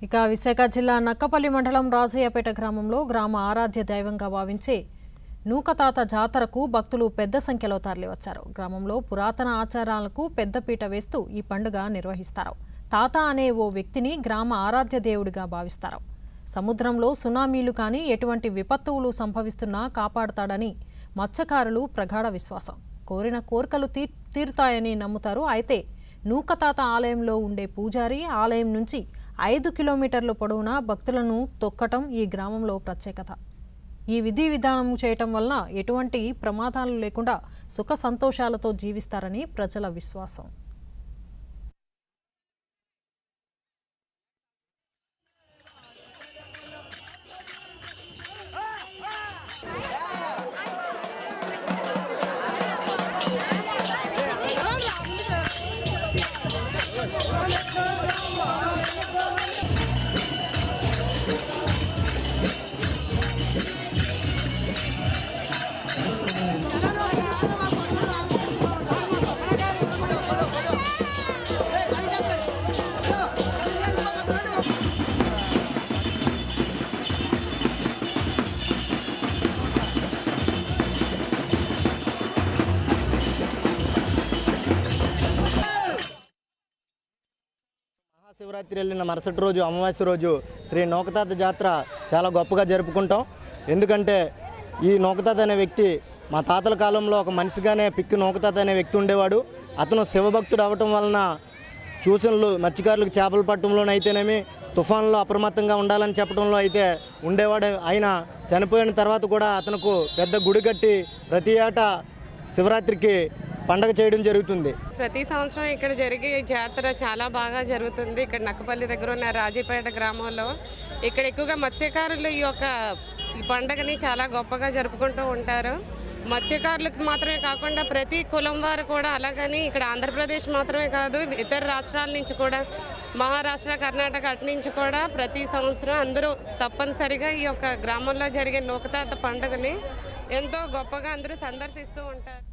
ఇక విశాఖ జిల్లా నక్కపల్లి మండలం రాజయ్యపేట గ్రామంలో గ్రామ ఆరాధ్య దైవంగా భావించే నూకతాత జాతరకు భక్తులు పెద్ద సంఖ్యలో తరలివచ్చారు. గ్రామంలో పురాతన ఆచారాలకు పెద్దపీట వేస్తూ ఈ పండుగ నిర్వహిస్తారు. తాత అనే ఓ వ్యక్తిని గ్రామ ఆరాధ్య దేవుడిగా భావిస్తారు. సముద్రంలో సునామీలు కానీ ఎటువంటి విపత్తువులు సంభవిస్తున్నా కాపాడతాడని మత్స్యకారులు ప్రగాఢ విశ్వాసం. కోరిన కోరికలు తీరుతాయని నమ్ముతారు. అయితే నూకతాత ఆలయంలో ఉండే పూజారి ఆలయం నుంచి 5 కిలోమీటర్ల పొడవునా భక్తులను తొక్కటం ఈ గ్రామంలో ప్రత్యేకత. ఈ విధి విధానం చేయటం వలన ఎటువంటి ప్రమాదాలు లేకుండా సుఖ సంతోషాలతో జీవిస్తారని ప్రజల విశ్వాసం. శివరాత్రి వెళ్ళిన మరుసటి రోజు అమావాస్య రోజు శ్రీ నూకతాత జాతర చాలా గొప్పగా జరుపుకుంటాం. ఎందుకంటే ఈ నూకతాత అనే వ్యక్తి మా తాతల కాలంలో ఒక మనిషిగానే పిక్కి నూకతాత అనే వ్యక్తి ఉండేవాడు. అతను శివభక్తుడు అవ్వటం వలన సూచనలు మత్స్యకారులకు చేపలు పట్టడంలోనైతేనేమి తుఫాన్లో అప్రమత్తంగా ఉండాలని చెప్పడంలో అయితే ఉండేవాడు. ఆయన చనిపోయిన తర్వాత కూడా అతనుకు పెద్ద గుడి కట్టి ప్రతి ఏటా శివరాత్రికి పండగ చేయడం జరుగుతుంది. ప్రతి సంవత్సరం ఇక్కడ జరిగే జాతర చాలా బాగా జరుగుతుంది. ఇక్కడ నక్కపల్లి దగ్గర ఉన్న రాజీపేట గ్రామంలో ఇక్కడ ఎక్కువగా మత్స్యకారులు ఈ పండగని చాలా గొప్పగా జరుపుకుంటూ ఉంటారు. మత్స్యకారులకు మాత్రమే కాకుండా ప్రతి కులం వారు కూడా, అలాగని ఇక్కడ ఆంధ్రప్రదేశ్ మాత్రమే కాదు, ఇతర రాష్ట్రాల నుంచి కూడా, మహారాష్ట్ర, కర్ణాటక అటు నుంచి కూడా ప్రతి సంవత్సరం అందరూ తప్పనిసరిగా ఈ గ్రామంలో జరిగే నూకతాత పండుగని ఎంతో గొప్పగా అందరూ సందర్శిస్తూ ఉంటారు.